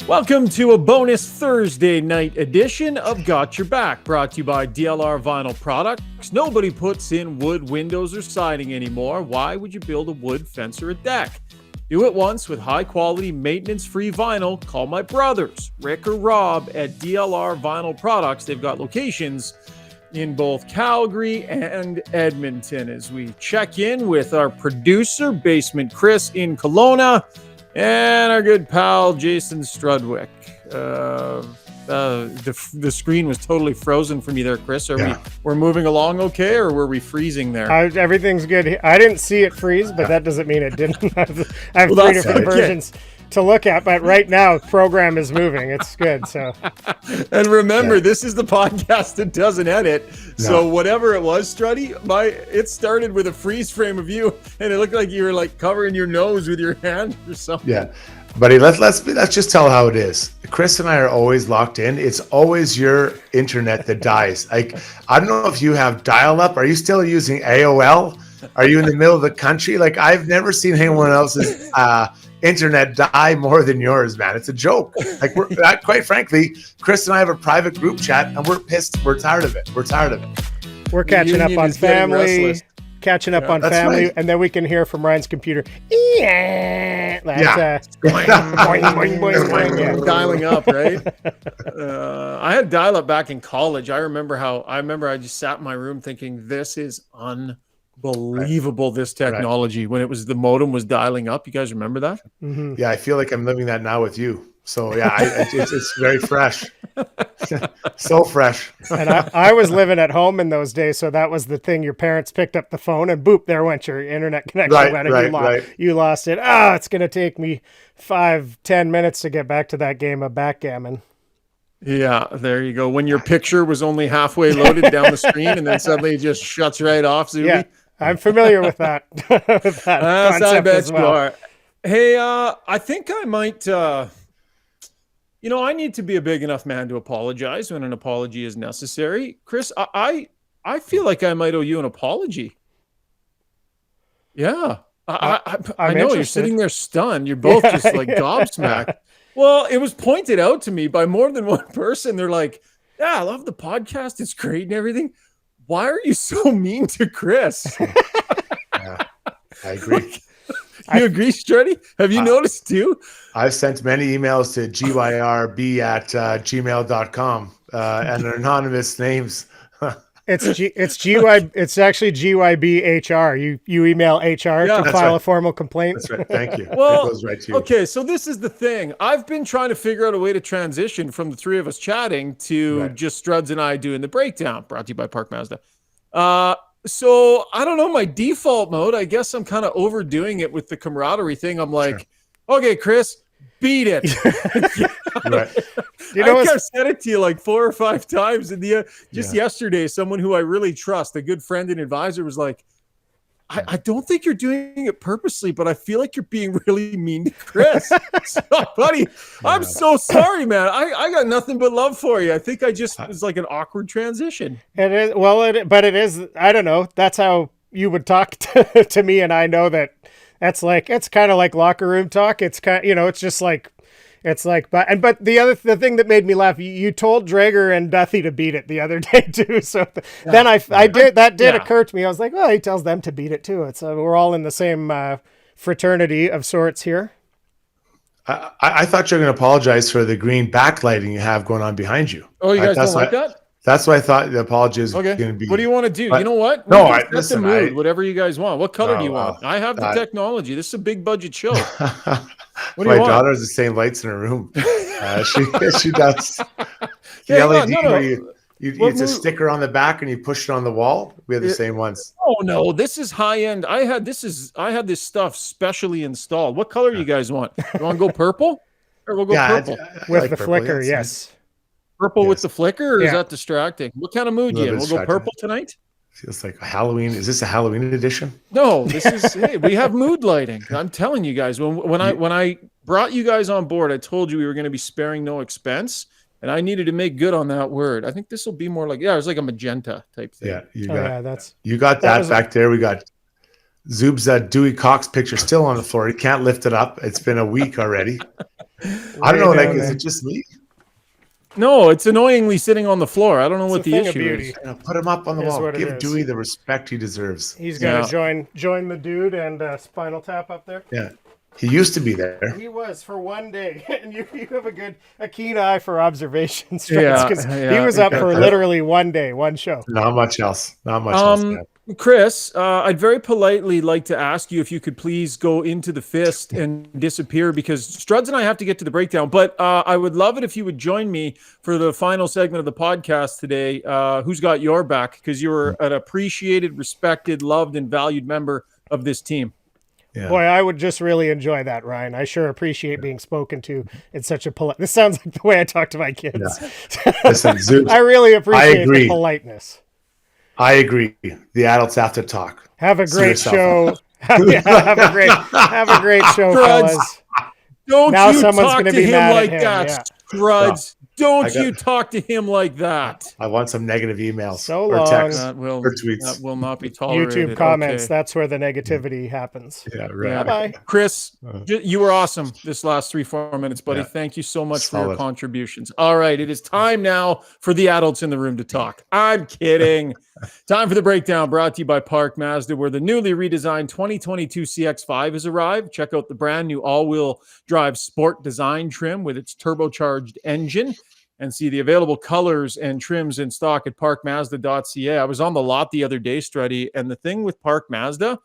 Welcome to a bonus Thursday night edition of Got Your Back, brought to you by DLR Vinyl Products. Nobody puts in wood windows or siding anymore. Why would you build a wood fence or a deck? Do it once with high-quality, maintenance-free vinyl. Call my brothers, Rick or Rob, at DLR Vinyl Products. They've got locations in both Calgary and Edmonton. As we check in with our producer, Basement Chris in Kelowna, and our good pal, Jason Strudwick. The screen was totally frozen for me there, Chris. We're moving along okay, or were we freezing there? Everything's good. I didn't see it freeze, but that doesn't mean it didn't. I have three different versions to look at, but right now, program is moving. It's good. So, and remember, this is the podcast that doesn't edit. No. So whatever it was, Struddy, it started with a freeze frame of you, and it looked like you were like covering your nose with your hand or something. Yeah, buddy. Let's just tell how it is. Chris and I are always locked in. It's always your internet that dies. Like, I don't know if you have dial-up. Are you still using AOL? Are you in the middle of the country? Like, I've never seen anyone else's internet die more than yours, man. It's a joke. Like, quite frankly, Chris and I have a private group chat, and we're pissed. We're tired of it. We're catching up on family, right. And then we can hear from Ryan's computer. Dialing up, right? I had dial-up back in college. I remember I just sat in my room thinking, this is unbelievable, this technology. When the modem was dialing up. You guys remember that? Mm-hmm. Yeah, I feel like I'm living that now with you. So yeah, it's very fresh. So fresh. And I was living at home in those days, so that was the thing. Your parents picked up the phone and boop, there went your internet connection. You lost it. It's going to take me 5-10 minutes to get back to that game of backgammon. Yeah, there you go. When your picture was only halfway loaded down the screen and then suddenly it just shuts right off, Zuby. Yeah, I'm familiar with that. I bet you are. Hey, I think I might... I need to be a big enough man to apologize when an apology is necessary. Chris, I feel like I might owe you an apology. Yeah. I know you're sitting there stunned. You're both just like gobsmacked. Well, it was pointed out to me by more than one person. They're like, yeah, I love the podcast. It's great and everything. Why are you so mean to Chris? Yeah, I agree. You agree, Struddy? Have you noticed too? I've sent many emails to gyrb@gmail.com and they're anonymous names. It's actually GYBHR. You email HR to file a formal complaint. That's right. Thank you. Well, that goes right to you. Okay, so this is the thing. I've been trying to figure out a way to transition from the three of us chatting to just Struds and I doing the breakdown, brought to you by Park Mazda. So I don't know, my default mode, I guess I'm kind of overdoing it with the camaraderie thing. I'm like, okay, Chris, beat it. Right. I've said it to you like 4 or 5 times. And yesterday, someone who I really trust, a good friend and advisor, was like, I don't think you're doing it purposely, but I feel like you're being really mean to Chris. So, buddy, I'm so sorry, man. I got nothing but love for you. I think it's like an awkward transition. It is. Well, but it is. I don't know. That's how you would talk to me, and I know it's kind of like locker room talk. It's kind of, it's just like. But the thing that made me laugh, you told Drager and Duthie to beat it the other day too. So then I did occur to me. I was like, well, he tells them to beat it too. It's we're all in the same fraternity of sorts here. I thought you were going to apologize for the green backlighting you have going on behind you. Oh, you guys don't like that? That's what I thought the apology is going to be. What do you want to do? You know what? Whatever you guys want. What color do you want? I have the technology. This is a big budget show. My daughter has the same lights in her room. She does. The LED where it's a sticker on the back and you push it on the wall. We have the same ones. Oh no, this is high end. I had this stuff specially installed. What color you guys want? You want to go purple? Or we'll go purple with like the purple, flicker. Yes. Purple with the flicker, or is that distracting? What kind of mood you in? We'll go purple tonight? Feels like a Halloween. Is this a Halloween edition? No, this is hey, we have mood lighting. I'm telling you guys, when I brought you guys on board, I told you we were going to be sparing no expense, and I needed to make good on that word. I think this will be more like it was like a magenta type thing. Yeah, you got that back there. We got Zoob's Dewey Cox picture still on the floor. He can't lift it up. It's been a week already. I don't know. Like, is it just me? No, it's annoyingly sitting on the floor. I don't know what the issue is. Put him up on the wall. Give Dewey the respect he deserves. He's got to join the dude and Spinal Tap up there. Yeah. He used to be there. He was for one day, and you have a keen eye for observations, because he was up for literally one day, one show. Not much else. Not much else. Chris, I'd very politely like to ask you if you could please go into the fist and disappear, because Struds and I have to get to the breakdown. But I would love it if you would join me for the final segment of the podcast today. Who's got your back? Because you're an appreciated, respected, loved, and valued member of this team. Yeah. Boy, I would just really enjoy that, Ryan. I sure appreciate being spoken to in such a polite. This sounds like the way I talk to my kids. Yeah. Listen, Zeus, I really appreciate the politeness. I agree. The adults have to talk. Have a great show. Have a great show, fellas. Don't now you talk to him like that, Struds. Don't you talk to him like that. I want some negative emails or texts or tweets. That will not be YouTube tolerated. comments. Okay. That's where the negativity happens. Yeah, right. Yeah. Bye. Chris, you were awesome this last 3-4 minutes, buddy. Yeah. Thank you so much for your contributions. All right, it is time now for the adults in the room to talk. I'm kidding. Time for the breakdown, brought to you by Park Mazda, where the newly redesigned 2022 CX-5 has arrived. Check out the brand new all-wheel drive sport design trim with its turbocharged engine, and see the available colors and trims in stock at parkmazda.ca. I was on the lot the other day, Struddy, and the thing with Park Mazda,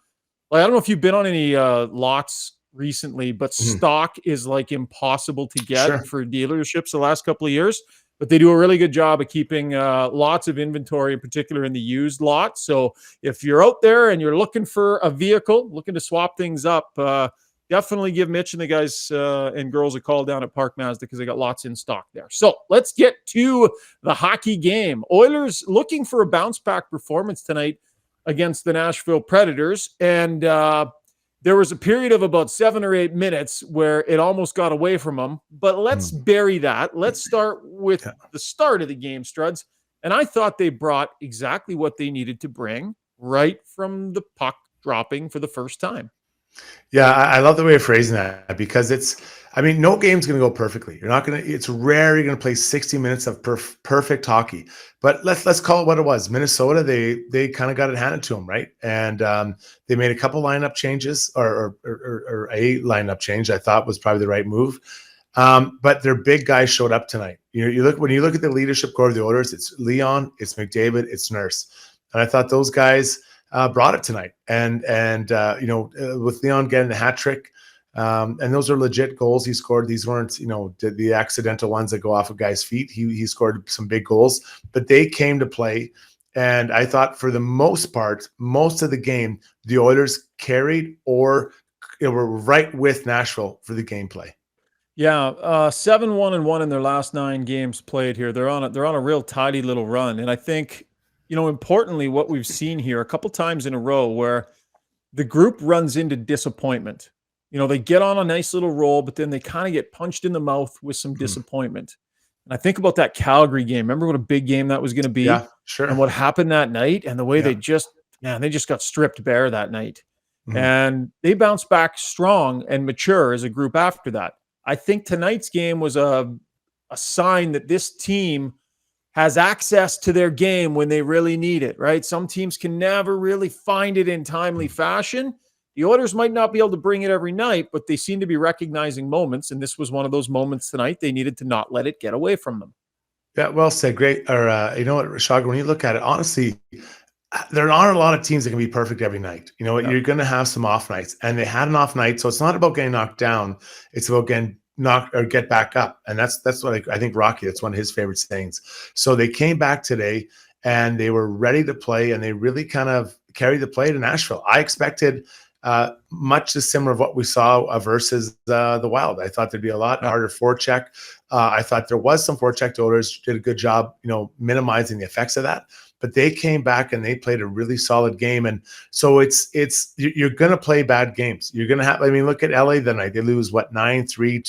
like, I don't know if you've been on any lots recently, but stock is like impossible to get for dealerships the last couple of years. But they do a really good job of keeping lots of inventory, in particular in the used lot. So if you're out there and you're looking for a vehicle, looking to swap things up, definitely give Mitch and the guys and girls a call down at Park Mazda, because they got lots in stock there. So let's get to the hockey game. Oilers looking for a bounce-back performance tonight against the Nashville Predators. And there was a period of about 7 or 8 minutes where it almost got away from them. But let's bury that. Let's start with the start of the game, Struds. And I thought they brought exactly what they needed to bring right from the puck dropping for the first time. Yeah, I love the way of phrasing that, because no game's going to go perfectly. It's rare you're going to play 60 minutes of perfect hockey. But let's call it what it was. Minnesota, they kind of got it handed to them, right? And they made a couple lineup changes, or a lineup change I thought was probably the right move. But their big guys showed up tonight. When you look at the leadership core of the Oilers, it's Leon, it's McDavid, it's Nurse. And I thought those guys brought it tonight, and with Leon getting the hat trick, and those are legit goals he scored. These weren't the accidental ones that go off of guys' feet. He scored some big goals, but they came to play, and I thought for the most part, most of the game, the Oilers carried or were right with Nashville for the gameplay. Yeah, 7-1-1 in their last 9 games played here. They're on a real tidy little run, and I think, importantly, what we've seen here a couple times in a row where the group runs into disappointment. They get on a nice little roll, but then they kind of get punched in the mouth with some disappointment. And I think about that Calgary game. Remember what a big game that was going to be? Yeah, sure. And what happened that night, and the way they just got stripped bare that night. And they bounced back strong and mature as a group after that. I think tonight's game was a sign that this team has access to their game when they really need it, right? Some teams can never really find it in timely fashion. The Oilers might not be able to bring it every night, but they seem to be recognizing moments, and this was one of those moments tonight. They needed to not let it get away from them. Yeah, well said. Great. Or you know what, Rishaug, when you look at it, honestly, there aren't a lot of teams that can be perfect every night. You know what? You're going to have some off nights, and they had an off night, so it's not about getting knocked down. It's about getting knock or get back up. And that's what I think Rocky, that's one of his favorite sayings. So they came back today and they were ready to play, and they really kind of carried the play to Nashville. I expected much the similar of what we saw versus the Wild. I thought there'd be a lot harder forecheck. I thought there was some forecheck. The Oilers did a good job, minimizing the effects of that. But they came back and they played a really solid game. And so you're going to play bad games. You're going to have, look at LA the night. They lose 9-3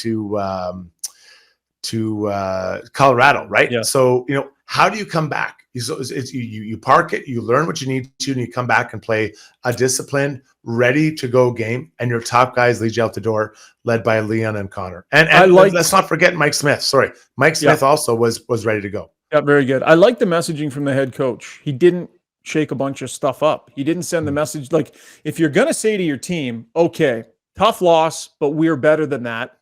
to Colorado, right? Yeah. So, how do you come back? You park it, you learn what you need to, and you come back and play a disciplined, ready to go game. And your top guys lead you out the door, led by Leon and Connor. And let's not forget Mike Smith. Sorry, Mike Smith also was ready to go. Yeah, very good. I like the messaging from the head coach. He didn't shake a bunch of stuff up. He didn't send the message like, if you're going to say to your team, okay, tough loss, but we're better than that,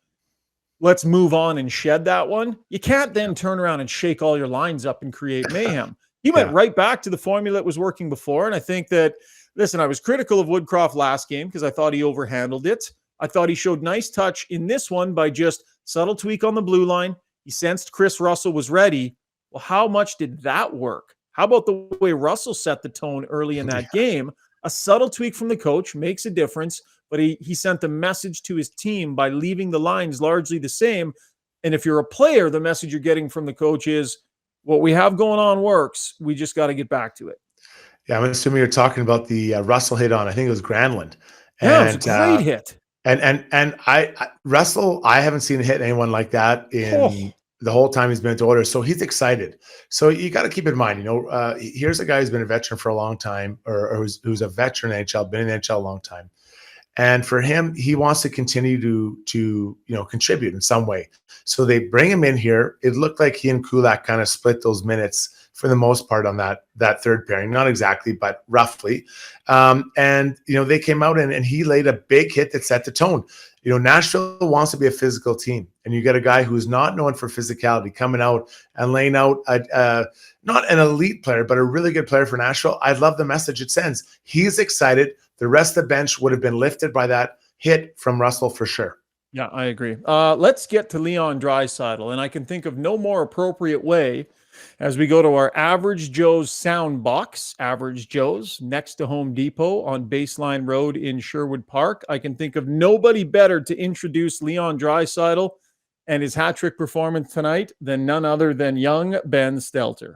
let's move on and shed that one. You can't then turn around and shake all your lines up and create mayhem. He went right back to the formula that was working before. And I think that, listen, I was critical of Woodcroft last game because I thought he overhandled it. I thought he showed nice touch in this one by just subtle tweak on the blue line. He sensed Chris Russell was ready. Well, how much did that work? How about the way Russell set the tone early in that game? A subtle tweak from the coach makes a difference, but he sent a message to his team by leaving the lines largely the same. And if you're a player, the message you're getting from the coach is, what we have going on works. We just got to get back to it. Yeah, I'm assuming you're talking about the Russell hit on, I think it was Granlund. Yeah, it was a great hit. And Russell, I haven't seen a hit anyone like that in the whole time he's been at the Oilers. So he's excited. So you got to keep in mind, here's a guy who's been a veteran for a long time, or who's a veteran in NHL, been in NHL a long time. And for him, he wants to continue to contribute in some way. So they bring him in here. It looked like he and Kulak kind of split those minutes for the most part on that third pairing. Not exactly, but roughly. And they came out and he laid a big hit that set the tone. Nashville wants to be a physical team, and you get a guy who's not known for physicality coming out and laying out not an elite player, but a really good player for Nashville. I love the message it sends. He's excited. The rest of the bench would have been lifted by that hit from Russell for sure. Yeah, I agree. Let's get to Leon Draisaitl, and I can think of no more appropriate way as we go to our Average Joe's sound box. Average Joe's next to Home Depot on Baseline Road in Sherwood Park. I can think of nobody better to introduce Leon Draisaitl and his hat trick performance tonight than none other than young Ben Stelter.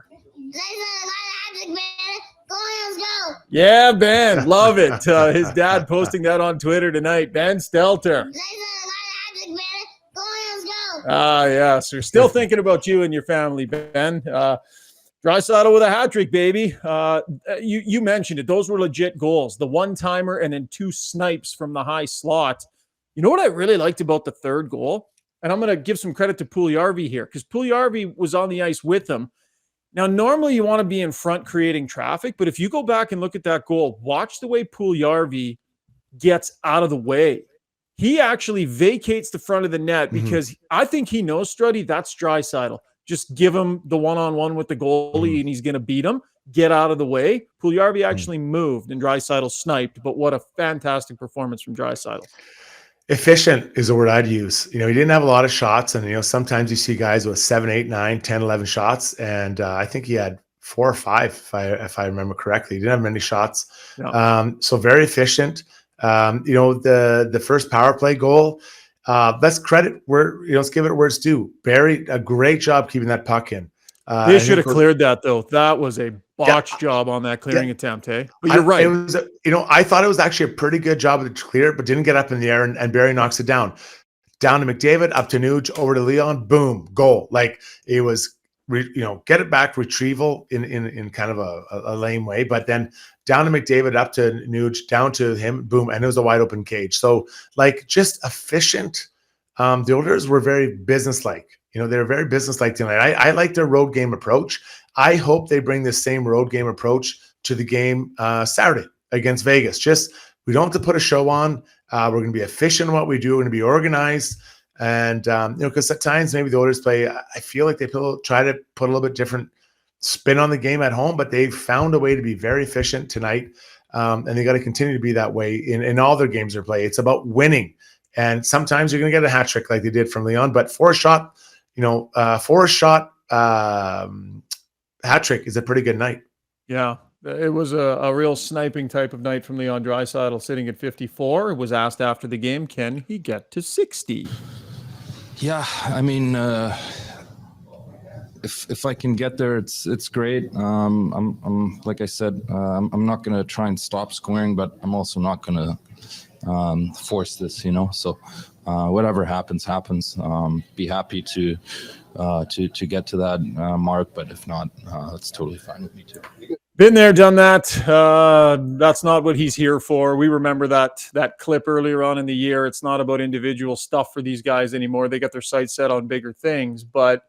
Yeah, Ben, love it. His dad posting that on Twitter tonight. Ben Stelter. Yes, we're still thinking about you and your family, Ben. Draisaitl with a hat trick, baby. You mentioned it. Those were legit goals. The one-timer and then two snipes from the high slot. You know what I really liked about the third goal? And I'm going to give some credit to Puljujarvi here because Puljujarvi was on the ice with them. Now, normally you want to be in front creating traffic, but if you go back and look at that goal, watch the way Puljujarvi gets out of the way. He actually vacates the front of the net because I think he knows, Struddy, that's Draisaitl. Just give him the one-on-one with the goalie and he's going to beat him. Get out of the way. Puljujarvi actually moved and Draisaitl sniped, but what a fantastic performance from Draisaitl. Efficient is the word I'd use. He didn't have a lot of shots, and sometimes you see guys with 7, 8, 9, 10, 11 shots, and I think he had 4 or 5 if I remember correctly. He didn't have many shots. No. So very efficient. The first power play goal, let's credit where, let's give it where it's due. Barry, a great job keeping that puck in. They should have cleared that though. That was a botched job on that clearing attempt. Hey, but you're right. It was, I thought it was actually a pretty good job to clear it, but didn't get up in the air, and Barry knocks it down to McDavid, up to Nuge, over to Leon, boom, goal. Like it was, get it back, retrieval in kind of a lame way, but then down to McDavid, up to Nuge, down to him, boom, and it was a wide open cage. So just efficient. The Oilers were very businesslike. They're very businesslike tonight. I like their road game approach. I hope they bring this same road game approach to the game Saturday against Vegas. We don't have to put a show on. We're going to be efficient in what we do. We're going to be organized. And, because at times maybe the Oilers play, I feel like they try to put a little bit different spin on the game at home, but they've found a way to be very efficient tonight. And they got to continue to be that way in all their games they play. It's about winning. And sometimes you're going to get a hat trick like they did from Leon, but four shot hat trick is a pretty good night. Yeah, it was a real sniping type of night from Leon Draisaitl, sitting at 54. It was asked after the game, can he get to 60? Yeah, I mean, if I can get there, it's great. I'm like I said, I'm not going to try and stop scoring, but I'm also not going to force this, so whatever happens. Be happy to get to that mark, but if not, that's totally fine with me too. Been there, done that. That's not what he's here for. We remember that clip earlier on in the year. It's not about individual stuff for these guys anymore. They got their sights set on bigger things. But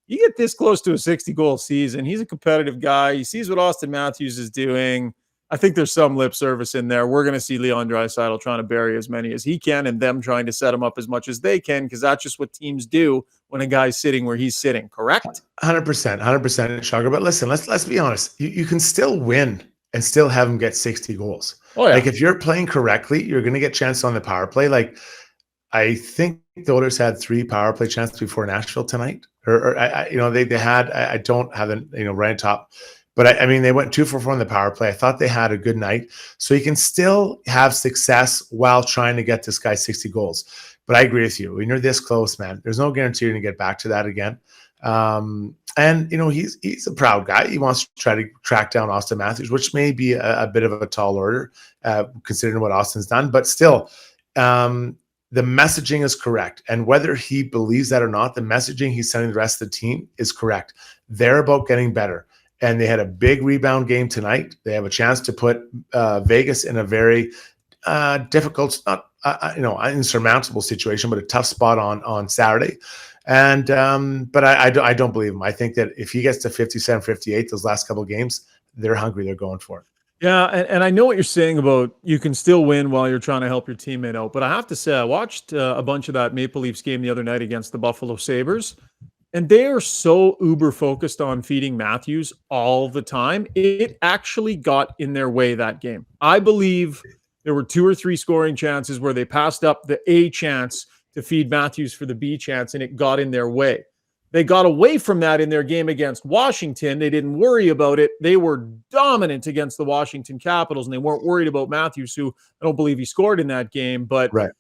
you get this close to a 60-goal season. He's a competitive guy. He sees what Austin Matthews is doing. I think there's some lip service in there. We're going to see Leon Draisaitl trying to bury as many as he can and them trying to set him up as much as they can, because that's just what teams do when a guy's sitting where he's sitting, correct? 100%, Sugar. But listen, let's be honest. You can still win and still have him get 60 goals. Oh, yeah. Like, if you're playing correctly, you're going to get chances on the power play. Like, I think the Oilers had 3 power play chances before Nashville tonight. They had, I don't have it, right on top. But I mean, they went 2 for 4 on the power play. I thought they had a good night. So you can still have success while trying to get this guy 60 goals. But I agree with you. When you're this close, man, there's no guarantee you're going to get back to that again. And he's a proud guy. He wants to try to track down Austin Matthews, which may be a bit of a tall order, considering what Austin's done. But still, the messaging is correct. And whether he believes that or not, the messaging he's sending the rest of the team is correct. They're about getting better. And they had a big rebound game tonight. They have a chance to put Vegas in a very difficult, not insurmountable situation, but a tough spot on Saturday. And but I don't believe him. I think that if he gets to 57, 58, those last couple of games, they're hungry. They're going for it. Yeah, and I know what you're saying about you can still win while you're trying to help your teammate out. But I have to say, I watched a bunch of that Maple Leafs game the other night against the Buffalo Sabres. And they are so uber focused on feeding Matthews all the time. It actually got in their way that game. I believe there were 2 or 3 scoring chances where they passed up the A chance to feed Matthews for the B chance, and it got in their way. They got away from that in their game against Washington. They didn't worry about it. They were dominant against the Washington Capitals, and they weren't worried about Matthews, who I don't believe he scored in that game. But right.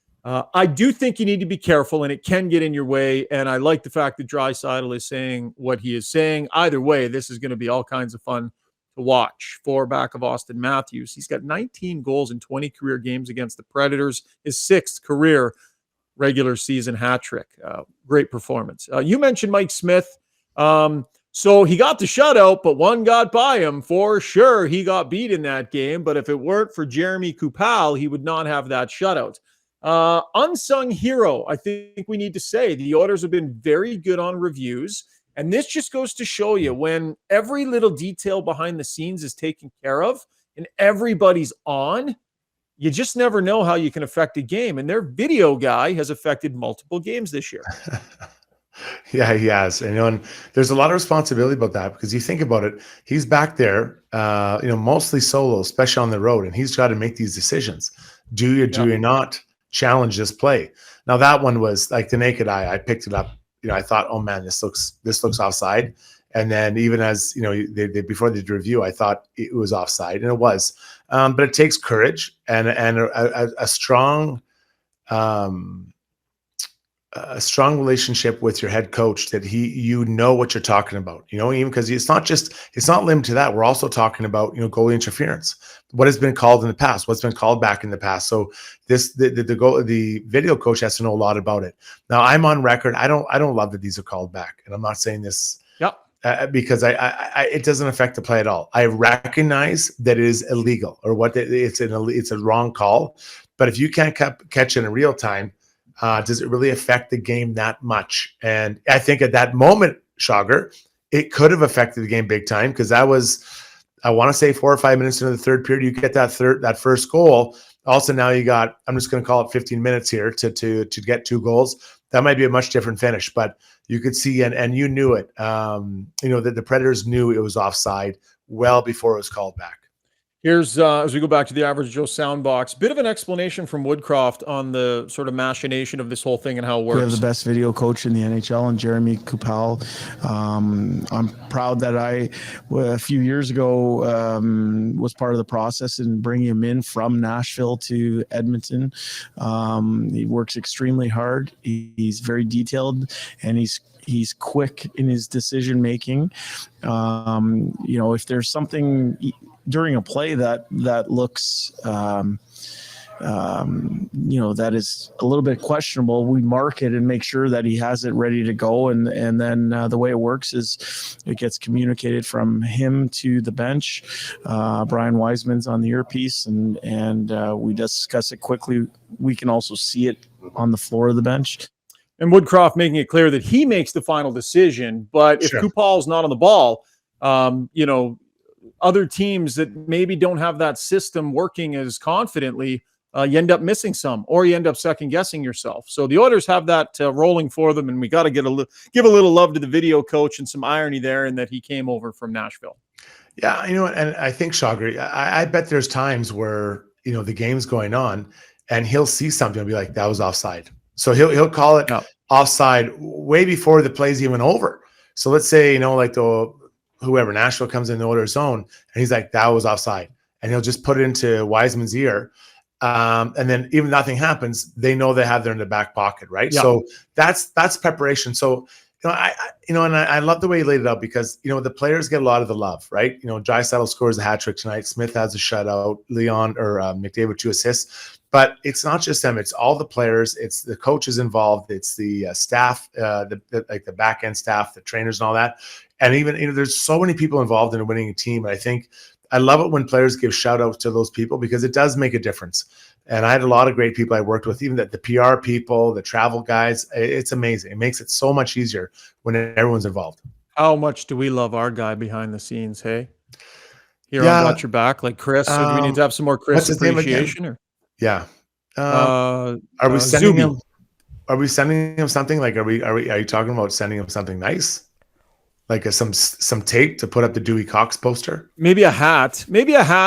I do think you need to be careful, and it can get in your way. And I like the fact that Draisaitl is saying what he is saying. Either way, this is going to be all kinds of fun to watch for back of Austin Matthews. He's got 19 goals in 20 career games against the Predators, his 6th career regular season hat trick. Great performance. You mentioned Mike Smith. So he got the shutout, but one got by him. For sure, he got beat in that game. But if it weren't for Jeremy Kupal, he would not have that shutout. Unsung hero, I think we need to say. The Oilers have been very good on reviews, and this just goes to show you when every little detail behind the scenes is taken care of and everybody's on, you just never know how you can affect a game. And their video guy has affected multiple games this year. Yeah, he has. And there's a lot of responsibility about that, because you think about it, he's back there, mostly solo, especially on the road, and he's got to make these decisions. Do you not challenge this play? Now that one was like the naked eye. I picked it up. I thought, oh man, this looks offside. And then even as they before they did review, I thought it was offside, and it was. But it takes courage and a strong relationship with your head coach, that you know what you're talking about. Even because it's not limited to that. We're also talking about goalie interference, what has been called in the past, what's been called back in the past. So the video coach has to know a lot about it. Now I'm on record. I don't love that these are called back, and I'm not saying this. Yep. Because it doesn't affect the play at all. I recognize that it is illegal, or it's a wrong call. But if you can't catch it in real time, does it really affect the game that much? And I think at that moment, Schauger, it could have affected the game big time, because that was, I want to say 4 or 5 minutes into the third period, you get that first goal. Also, now you got, I'm just going to call it 15 minutes here to get 2 goals. That might be a much different finish, but you could see, and you knew it, that the Predators knew it was offside well before it was called back. Here's, as we go back to the Average Joe soundbox, bit of an explanation from Woodcroft on the sort of machination of this whole thing and how it works. We have the best video coach in the NHL, and Jeremy Kupal. I'm proud that I, a few years ago, was part of the process in bringing him in from Nashville to Edmonton. He works extremely hard. He's very detailed, and he's quick in his decision making. If there's something during a play that looks that is a little bit questionable, we mark it and make sure that he has it ready to go. And then the way it works is it gets communicated from him to the bench. Brian Wiseman's on the earpiece, and we discuss it quickly. We can also see it on the floor of the bench. And Woodcroft making it clear that he makes the final decision. But if Kupal's not on the ball, other teams that maybe don't have that system working as confidently, you end up missing some, or you end up second guessing yourself. So the Oilers have that rolling for them, and we got to give a little love to the video coach and some irony there in that he came over from Nashville. Yeah, and I think Shagri, I bet there's times where the game's going on, and he'll see something and be like, "That was offside." So he'll call it offside way before the play's even over. So let's say like whoever Nashville comes in the Oilers zone, and he's like, "That was offside," and he'll just put it into Wiseman's ear. And then even nothing happens, they know they have there in the back pocket, right? Yeah. So that's preparation. So I love the way you laid it out, because the players get a lot of the love, right? Draisaitl scores a hat trick tonight. Smith has a shutout. Leon or McDavid 2 assists. But it's not just them; it's all the players. It's the coaches involved. It's the staff, the back end staff, the trainers, and all that. And even there's so many people involved in winning a team. And I think I love it when players give shout outs to those people, because it does make a difference. And I had a lot of great people I worked with, even the PR people, the travel guys. It's amazing. It makes it so much easier when everyone's involved. How much do we love our guy behind the scenes, hey? Here on Got Your Back, like Chris. So do we need to have some more Chris appreciation? Or? Yeah. Are we sending him? Are we sending him something? Like, are you talking about sending him something nice? Like some tape to put up the Dewey Cox poster? Maybe a hat.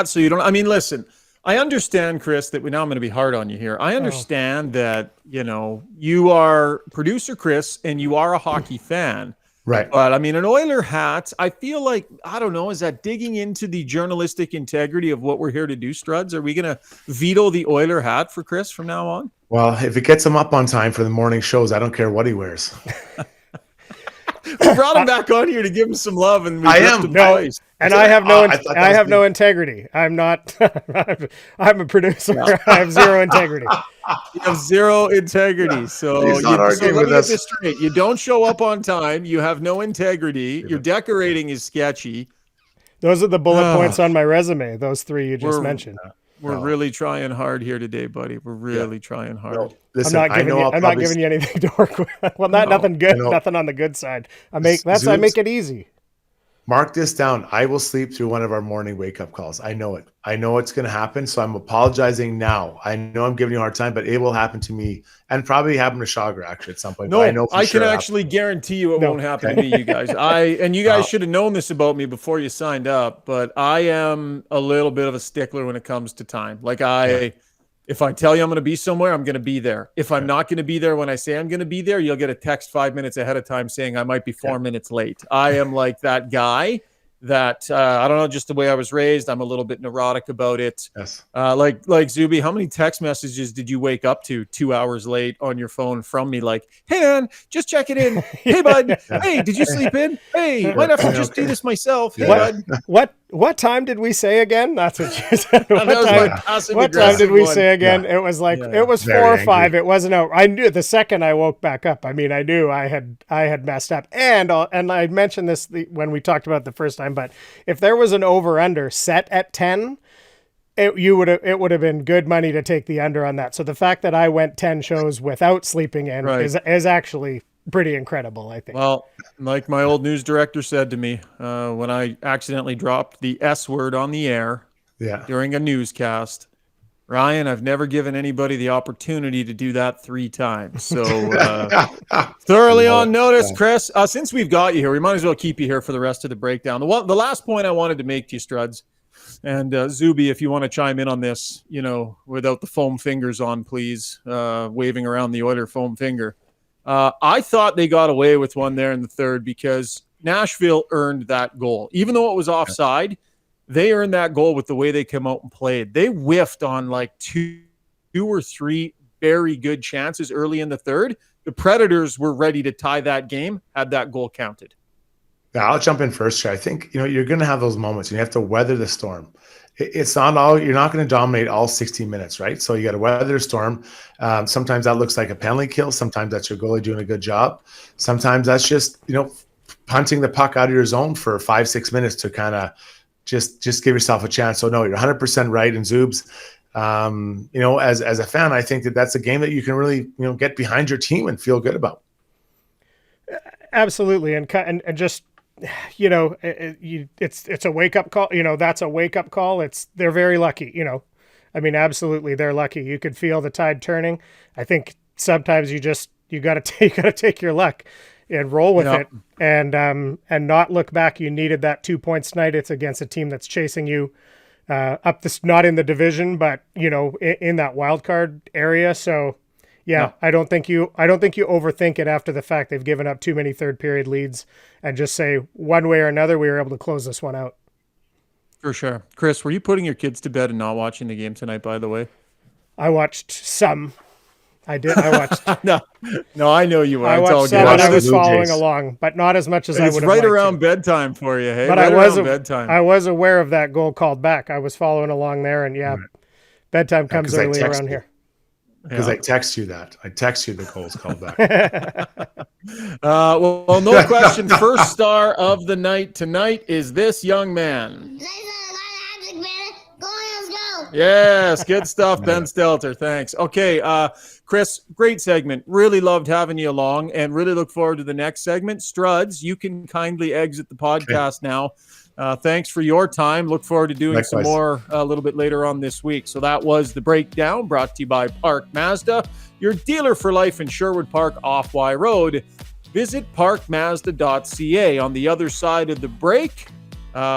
So you don't. I mean, listen. I understand, Chris, that now I'm going to be hard on you here. I understand that you are producer Chris and you are a hockey fan, right? But I mean, an Oiler hat. I feel like, I don't know. Is that digging into the journalistic integrity of what we're here to do, Struds? Are we going to veto the Oiler hat for Chris from now on? Well, if it gets him up on time for the morning shows, I don't care what he wears. We brought him back on here to give him some love, and I have no integrity. I'm not. I'm a producer. No. I have zero integrity. You have zero integrity. So let me get this straight. You don't show up on time. You have no integrity. Your decorating is sketchy. Those are the bullet points on my resume. Those three you just mentioned. We're really trying hard here today, buddy. We're really trying hard. No, listen, I'm not giving you anything to work with. Well, nothing good. Nothing on the good side. I make it easy. Mark this down. I will sleep through one of our morning wake-up calls. I know it. I know it's going to happen, so I'm apologizing now. I know I'm giving you a hard time, but it will happen to me, and probably happen to Shagar actually at some point. No, I can actually guarantee you it won't happen to me, you guys. You guys should have known this about me before you signed up, but I am a little bit of a stickler when it comes to time. Like if I tell you I'm going to be somewhere, I'm going to be there. If I'm not going to be there when I say I'm going to be there, you'll get a text 5 minutes ahead of time saying I might be 4 minutes late. I am like that guy that I don't know, just the way I was raised. I'm a little bit neurotic about it. Yes. Like Zuby, how many text messages did you wake up to 2 hours late on your phone from me? Like, hey man, just checking in. Hey bud. Hey, did you sleep in? Hey, might have to just do this myself. Hey, bud. What time did we say again? That's what you said. What time did we say again? Yeah. It was like it was 4 or 5. It wasn't out. I knew the second I woke back up. I mean, I knew I had messed up. And I mentioned this when we talked about it the first time. But if there was an over/under set at 10, it would have been good money to take the under on that. So the fact that I went 10 shows without sleeping in is actually pretty incredible, I think. Well, like my old news director said to me when I accidentally dropped the S word on the air during a newscast, Ryan, I've never given anybody the opportunity to do that 3 times. So thoroughly on notice, Chris. Since we've got you here, we might as well keep you here for the rest of the breakdown. The last point I wanted to make to you, Struds, and Zuby, if you want to chime in on this, without the foam fingers on, please, waving around the Oiler foam finger. I thought they got away with one there in the third because Nashville earned that goal. Even though it was offside, they earned that goal with the way they came out and played. They whiffed on like two or three very good chances early in the third. The Predators were ready to tie that game, had that goal counted. Yeah, I'll jump in first here. I think, you're going to have those moments and you have to weather the storm. it's not all, you're not going to dominate all 60 minutes, right? So you got to weather a storm. Sometimes that looks like a penalty kill. Sometimes that's your goalie doing a good job. Sometimes that's just, punting the puck out of your zone for 5-6 minutes to kind of just give yourself a chance. So no, you're 100% right. And Zoobs, as a fan, I think that's a game that you can really, get behind your team and feel good about. Absolutely. And just, it's a wake up call. That's a wake up call. They're very lucky, absolutely. They're lucky. You could feel the tide turning. I think sometimes you got to take your luck and roll with it and not look back. You needed that 2 points tonight. It's against a team that's chasing you up this, not in the division, but in that wild card area. So I don't think you overthink it after the fact. They've given up too many third period leads, and just say one way or another, we were able to close this one out. For sure. Chris, were you putting your kids to bed and not watching the game tonight, by the way? I watched some. I did. I watched. No, I know you were. I watched some, and I was following along, but not as much as I would have liked. It's right around bedtime for you, hey? But right around bedtime. I was aware of that goal called back. I was following along there, and bedtime comes early around here. Because I text you that. I text you the goals called back. Well, no question. First star of the night tonight is this young man. Yes, good stuff, Ben Stelter. Thanks. Okay, Chris, great segment. Really loved having you along and really look forward to the next segment. Struds, you can kindly exit the podcast now. Thanks for your time. Look forward to doing some more a little bit later on this week. So that was The Breakdown, brought to you by Park Mazda, your dealer for life in Sherwood Park off Y Road. Visit parkmazda.ca. On the other side of the break,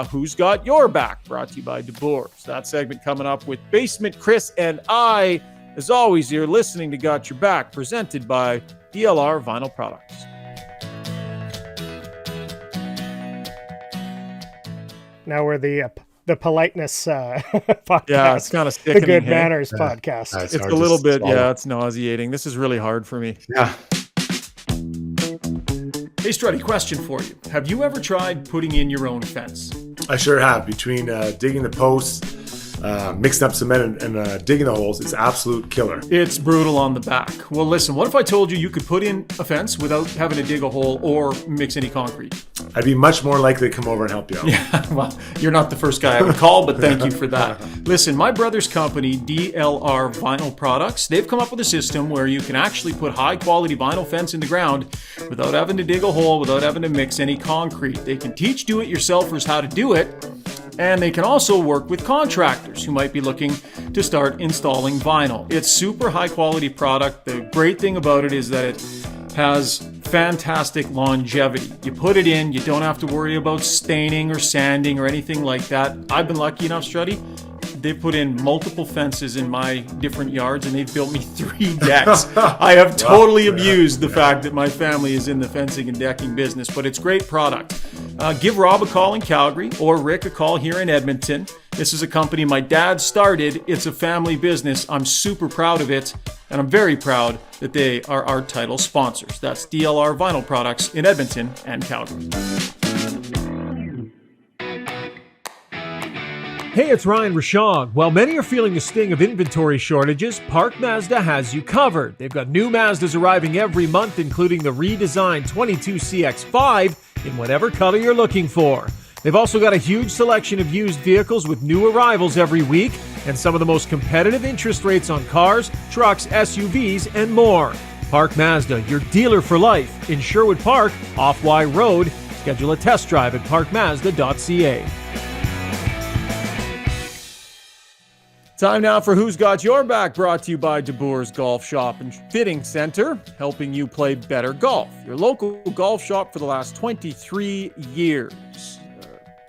Who's Got Your Back, brought to you by Deborahs. That segment coming up with Basement Chris and I. As always, you're listening to Got Your Back, presented by DLR Vinyl Products. Now we're the politeness podcast. Yeah, it's kind of sickening. The good manners podcast. It's a little bit, it's nauseating. This is really hard for me. Yeah. Hey, Struddy, question for you. Have you ever tried putting in your own fence? I sure have. Between digging the posts, mixing up cement and digging the holes, it's absolute killer. It's brutal on the back. Well, listen, what if I told you you could put in a fence without having to dig a hole or mix any concrete? I'd be much more likely to come over and help you out. Yeah, well, you're not the first guy I would call, but thank you for that. Listen, my brother's company, DLR Vinyl Products, they've come up with a system where you can actually put high-quality vinyl fence in the ground without having to dig a hole, without having to mix any concrete. They can teach do-it-yourselfers how to do it, and they can also work with contractors who might be looking to start installing vinyl. It's super high-quality product. The great thing about it is that it has fantastic longevity. You put it in, you don't have to worry about staining or sanding or anything like that. I've been lucky enough, Struddy. They've put in multiple fences in my different yards, and they've built me 3 decks. I have totally abused the fact that my family is in the fencing and decking business, but it's great product. Give Rob a call in Calgary or Rick a call here in Edmonton. This is a company my dad started. It's a family business. I'm super proud of it, and I'm very proud that they are our title sponsors. That's DLR Vinyl Products in Edmonton and Calgary. Hey, it's Ryan Rishaug. While many are feeling the sting of inventory shortages, Park Mazda has you covered. They've got new Mazdas arriving every month, including the redesigned 22CX-5 in whatever color you're looking for. They've also got a huge selection of used vehicles with new arrivals every week and some of the most competitive interest rates on cars, trucks, SUVs, and more. Park Mazda, your dealer for life in Sherwood Park off Y Road. Schedule a test drive at parkmazda.ca. Time now for Who's Got Your Back, brought to you by Deborahs Golf Shop and Fitting Center, helping you play better golf. Your local golf shop for the last 23 years.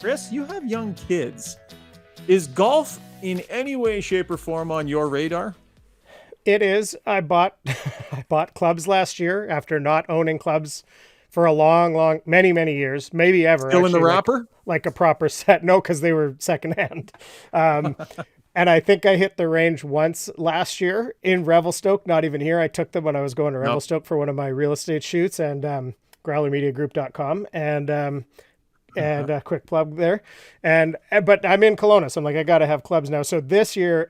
Chris, you have young kids. Is golf in any way, shape, or form on your radar? It is. I bought clubs last year after not owning clubs for a long, many years, maybe ever. Still actually, in the wrapper? Like a proper set. No, because they were secondhand. And I think I hit the range once last year in Revelstoke, not even here. I took them when I was going to Revelstoke for one of my real estate shoots and growlermediagroup.com. And and a quick plug there. But I'm in Kelowna, so I'm like, I got to have clubs now. So this year,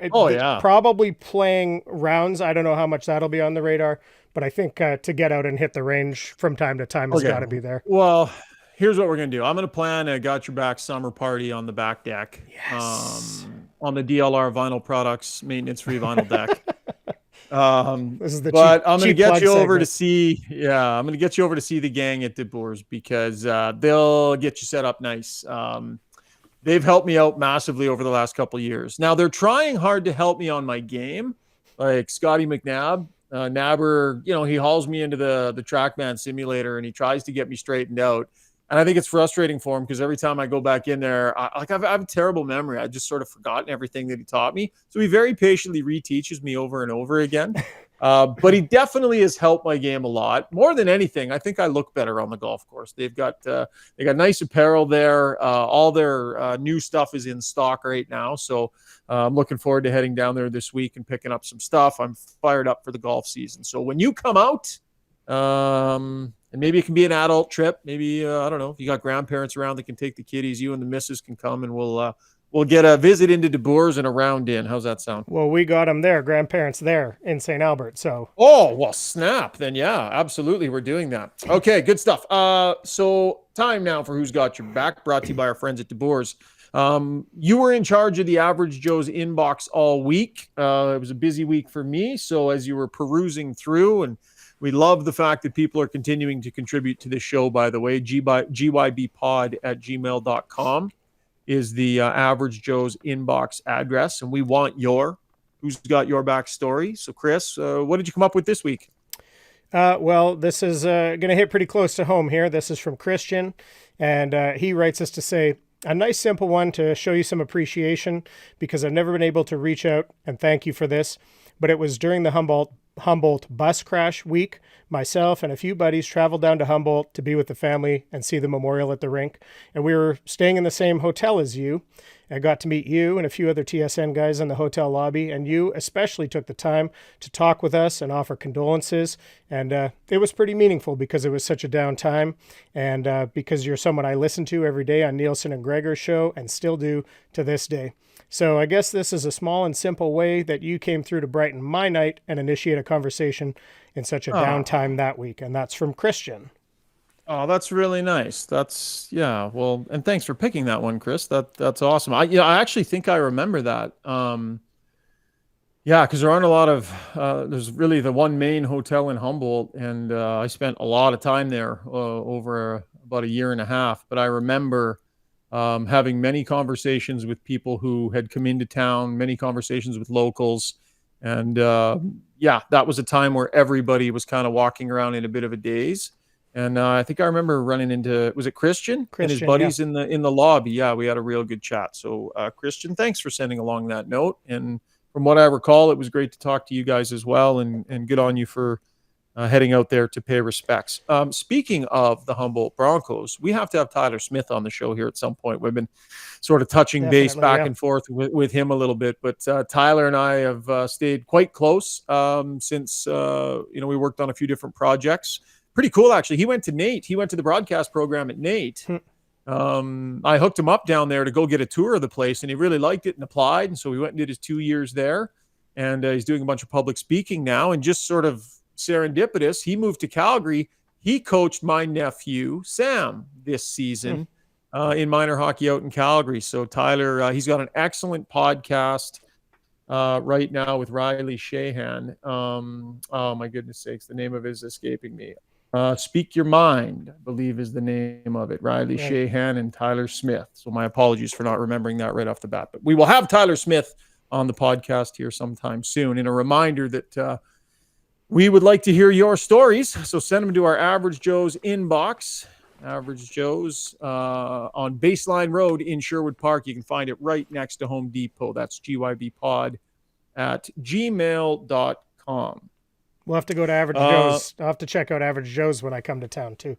probably playing rounds. I don't know how much that'll be on the radar, but I think to get out and hit the range from time to time has got to be there. Well, here's what we're going to do. I'm going to plan a Got Your Back summer party on the back deck. Yes. On the DLR Vinyl Products maintenance-free vinyl deck. This is the I'm going to get you over segment. to see. Yeah, I'm going to get you over to see the gang at Deborahs because they'll get you set up nice. They've helped me out massively over the last couple of years. Now they're trying hard to help me on my game, like Scotty McNabb. Nabber, he hauls me into the TrackMan simulator and he tries to get me straightened out. And I think it's frustrating for him because every time I go back in there, I have a terrible memory. I just sort of forgotten everything that he taught me. So he very patiently reteaches me over and over again. But he definitely has helped my game a lot. More than anything, I think I look better on the golf course. They got nice apparel there. All their new stuff is in stock right now. So I'm looking forward to heading down there this week and picking up some stuff. I'm fired up for the golf season. So when you come out, and maybe it can be an adult trip. Maybe, I don't know, if you got grandparents around that can take the kiddies, you and the missus can come and we'll get a visit into Deborahs and a round in. How's that sound? Well, we got them there, grandparents there in St. Albert. So. Oh, well, snap. Then, yeah, absolutely. We're doing that. Okay, good stuff. So time now for Who's Got Your Back, brought to you by our friends at Deborahs. You were in charge of the Average Joe's inbox all week. It was a busy week for me. So as you were perusing through, and we love the fact that people are continuing to contribute to this show, by the way, gybpod@gmail.com is the Average Joe's inbox address. And we want your Who's Got Your Back story. So Chris, what did you come up with this week? Well, this is going to hit pretty close to home here. This is from Christian, and he writes us to say, a nice simple one to show you some appreciation because I've never been able to reach out and thank you for this, but it was during the Humboldt bus crash week. Myself and a few buddies traveled down to Humboldt to be with the family and see the memorial at the rink. And we were staying in the same hotel as you. I got to meet you and a few other TSN guys in the hotel lobby, and you especially took the time to talk with us and offer condolences. And it was pretty meaningful because it was such a down time, and because you're someone I listen to every day on Nielsen and Gregor's show and still do to this day. So I guess this is a small and simple way that you came through to brighten my night and initiate a conversation in such a downtime that week. And that's from Christian. Oh, that's really nice. Yeah. Well, and thanks for picking that one, Chris. That's awesome. I actually think I remember that. Yeah, because there aren't a lot of, there's really the one main hotel in Humboldt, and I spent a lot of time there over about a year and a half. But I remember having many conversations with people who had come into town, many conversations with locals. And yeah, that was a time where everybody was kind of walking around in a bit of a daze. And I think I remember running into, was it Christian and his buddies in the lobby? Yeah, we had a real good chat. So Christian, thanks for sending along that note. And from what I recall, it was great to talk to you guys as well. And good on you for heading out there to pay respects. Speaking of the Humboldt Broncos, we have to have Tyler Smith on the show here at some point. We've been sort of touching base back and forth with him a little bit, but Tyler and I have stayed quite close since, we worked on a few different projects. Pretty cool, actually. He went to NAIT. He went to the broadcast program at NAIT. I hooked him up down there to go get a tour of the place, and he really liked it and applied. And so we went and did his 2 years there. And he's doing a bunch of public speaking now. And just sort of serendipitous, he moved to Calgary. He coached my nephew, Sam, this season in minor hockey out in Calgary. So Tyler, he's got an excellent podcast right now with Riley Shahan. Oh, my goodness sakes, the name of it is escaping me. Speak Your Mind, I believe is the name of it. Riley Shahan and Tyler Smith. So my apologies for not remembering that right off the bat. But we will have Tyler Smith on the podcast here sometime soon. And a reminder that we would like to hear your stories. So send them to our Average Joe's inbox. Average Joe's on Baseline Road in Sherwood Park. You can find it right next to Home Depot. That's gybpod@gmail.com. We'll have to go to Average Joe's. I'll have to check out Average Joe's when I come to town, too.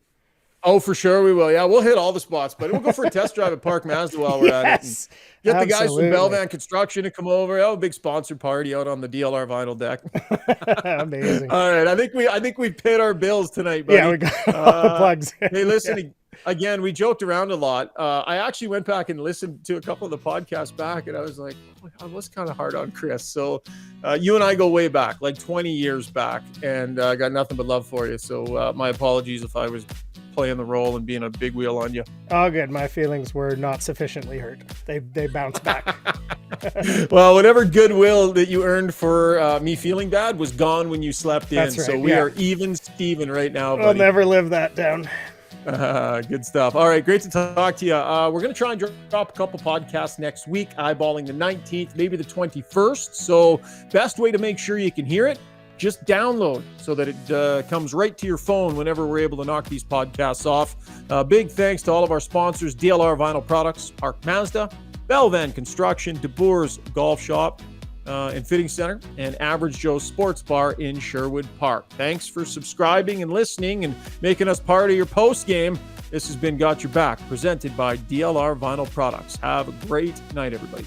Oh, for sure we will. Yeah, we'll hit all the spots, but we'll go for a test drive at Park Mazda while we're at it. And get the guys from Belvan Construction to come over. Have a big sponsored party out on the DLR vinyl deck. Amazing. All right, I think we've paid our bills tonight, buddy. Yeah, we got all the plugs. Hey, listen, again, we joked around a lot. I actually went back and listened to a couple of the podcasts back, and I was like, I was kind of hard on Chris. So you and I go way back, like 20 years back, and I got nothing but love for you. So my apologies if I was playing the role and being a big wheel on you. Oh, good. My feelings were not sufficiently hurt. They bounced back. Well, whatever goodwill that you earned for me feeling bad was gone when you slept in. That's right, So we are even Steven right now, buddy. I'll never live that down. Good stuff. All right, great to talk to you. We're going to try and drop a couple podcasts next week, eyeballing the 19th, maybe the 21st. So best way to make sure you can hear it, just download so that it comes right to your phone whenever we're able to knock these podcasts off. Big thanks to all of our sponsors, DLR Vinyl Products, Park Mazda, Belvan Construction, Deborahs Golf Shop and Fitting Center, and Average Joe's Sports Bar in Sherwood Park. Thanks for subscribing and listening and making us part of your post game. This has been Got Your Back, presented by DLR Vinyl Products. Have a great night, everybody.